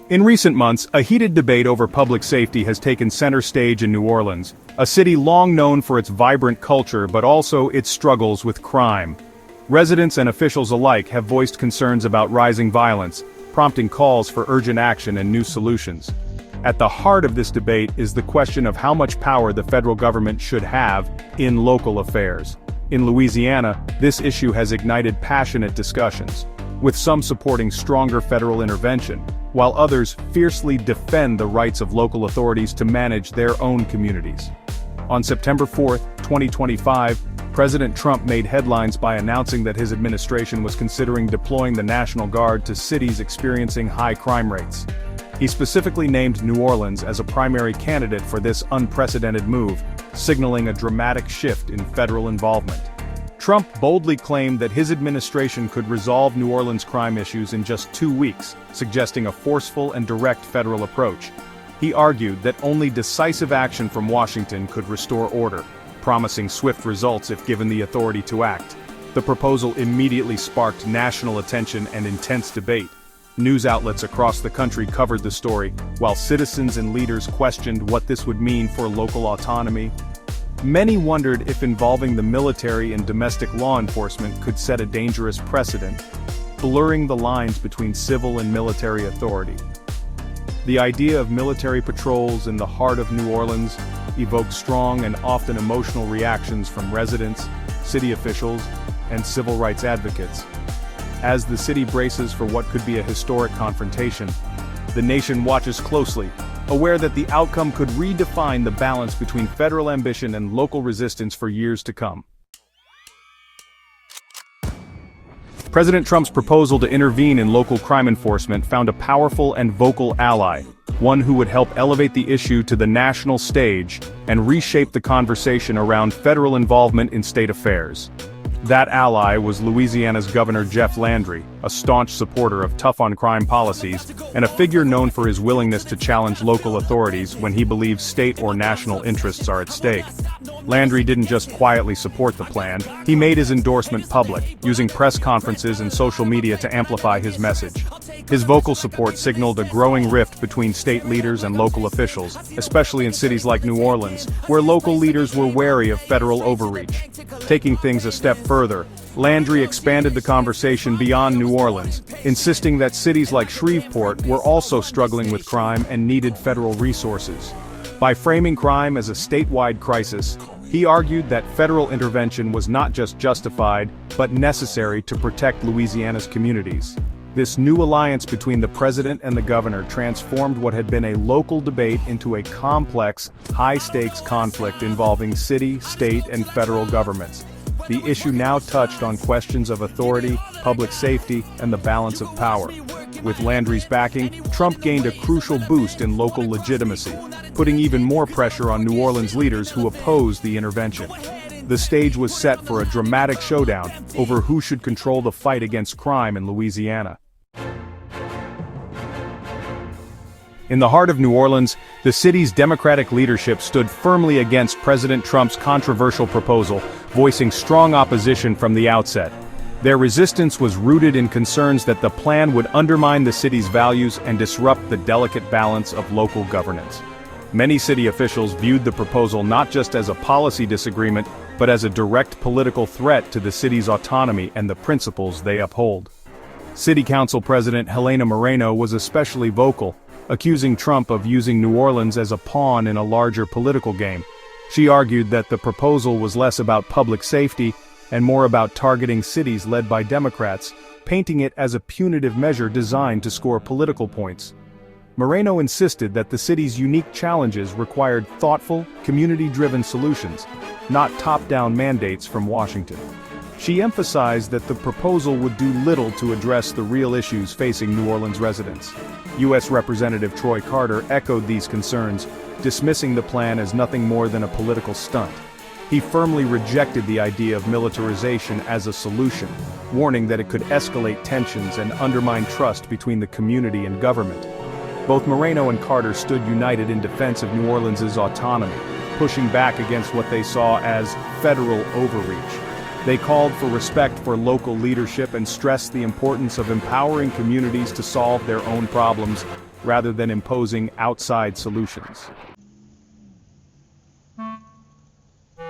In recent months, a heated debate over public safety has taken center stage in New Orleans, a city long known for its vibrant culture but also its struggles with crime. Residents and officials alike have voiced concerns about rising violence, prompting calls for urgent action and new solutions. At the heart of this debate is the question of how much power the federal government should have in local affairs. In Louisiana, this issue has ignited passionate discussions, with some supporting stronger federal intervention, while others fiercely defend the rights of local authorities to manage their own communities. On September 4, 2025, President Trump made headlines by announcing that his administration was considering deploying the National Guard to cities experiencing high crime rates. He specifically named New Orleans as a primary candidate for this unprecedented move, signaling a dramatic shift in federal involvement. Trump boldly claimed that his administration could resolve New Orleans crime issues in just 2 weeks, suggesting a forceful and direct federal approach. He argued that only decisive action from Washington could restore order, promising swift results if given the authority to act. The proposal immediately sparked national attention and intense debate. News outlets across the country covered the story, while citizens and leaders questioned what this would mean for local autonomy. Many wondered if involving the military and domestic law enforcement could set a dangerous precedent, blurring the lines between civil and military authority. The idea of military patrols in the heart of New Orleans evoked strong and often emotional reactions from residents, city officials, and civil rights advocates. As the city braces for what could be a historic confrontation, the nation watches closely, aware that the outcome could redefine the balance between federal ambition and local resistance for years to come. President Trump's proposal to intervene in local crime enforcement found a powerful and vocal ally, one who would help elevate the issue to the national stage and reshape the conversation around federal involvement in state affairs. That ally was Louisiana's Governor Jeff Landry, a staunch supporter of tough-on-crime policies, and a figure known for his willingness to challenge local authorities when he believes state or national interests are at stake. Landry didn't just quietly support the plan, he made his endorsement public, using press conferences and social media to amplify his message. His vocal support signaled a growing rift between state leaders and local officials, especially in cities like New Orleans, where local leaders were wary of federal overreach. Taking things a step further, Landry expanded the conversation beyond New Orleans, insisting that cities like Shreveport were also struggling with crime and needed federal resources. By framing crime as a statewide crisis, he argued that federal intervention was not just justified, but necessary to protect Louisiana's communities. This new alliance between the president and the governor transformed what had been a local debate into a complex, high-stakes conflict involving city, state, and federal governments. The issue now touched on questions of authority, public safety, and the balance of power. With Landry's backing, Trump gained a crucial boost in local legitimacy, putting even more pressure on New Orleans leaders who opposed the intervention. The stage was set for a dramatic showdown over who should control the fight against crime in Louisiana. In the heart of New Orleans, the city's Democratic leadership stood firmly against President Trump's controversial proposal, voicing strong opposition from the outset. Their resistance was rooted in concerns that the plan would undermine the city's values and disrupt the delicate balance of local governance. Many city officials viewed the proposal not just as a policy disagreement, but as a direct political threat to the city's autonomy and the principles they uphold. City Council President Helena Moreno was especially vocal, accusing Trump of using New Orleans as a pawn in a larger political game. She argued that the proposal was less about public safety and more about targeting cities led by Democrats, painting it as a punitive measure designed to score political points. Moreno insisted that the city's unique challenges required thoughtful, community-driven solutions, not top-down mandates from Washington. She emphasized that the proposal would do little to address the real issues facing New Orleans residents. U.S. Representative Troy Carter echoed these concerns, dismissing the plan as nothing more than a political stunt. He firmly rejected the idea of militarization as a solution, warning that it could escalate tensions and undermine trust between the community and government. Both Moreno and Carter stood united in defense of New Orleans' autonomy, pushing back against what they saw as federal overreach. They called for respect for local leadership and stressed the importance of empowering communities to solve their own problems, rather than imposing outside solutions.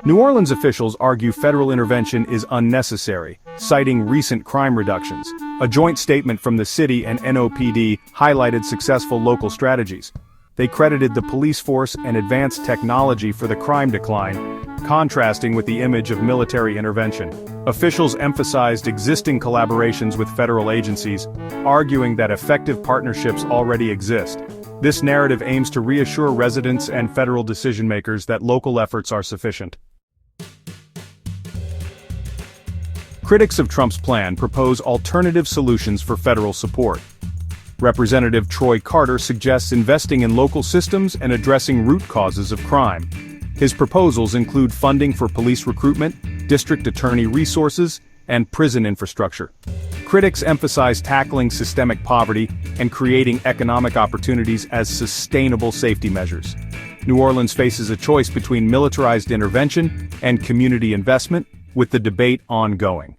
New Orleans officials argue federal intervention is unnecessary, citing recent crime reductions. A joint statement from the city and NOPD highlighted successful local strategies. They credited the police force and advanced technology for the crime decline, contrasting with the image of military intervention. Officials emphasized existing collaborations with federal agencies, arguing that effective partnerships already exist. This narrative aims to reassure residents and federal decision-makers that local efforts are sufficient. Critics of Trump's plan propose alternative solutions for federal support. Representative Troy Carter suggests investing in local systems and addressing root causes of crime. His proposals include funding for police recruitment, district attorney resources, and prison infrastructure. Critics emphasize tackling systemic poverty and creating economic opportunities as sustainable safety measures. New Orleans faces a choice between militarized intervention and community investment, with the debate ongoing.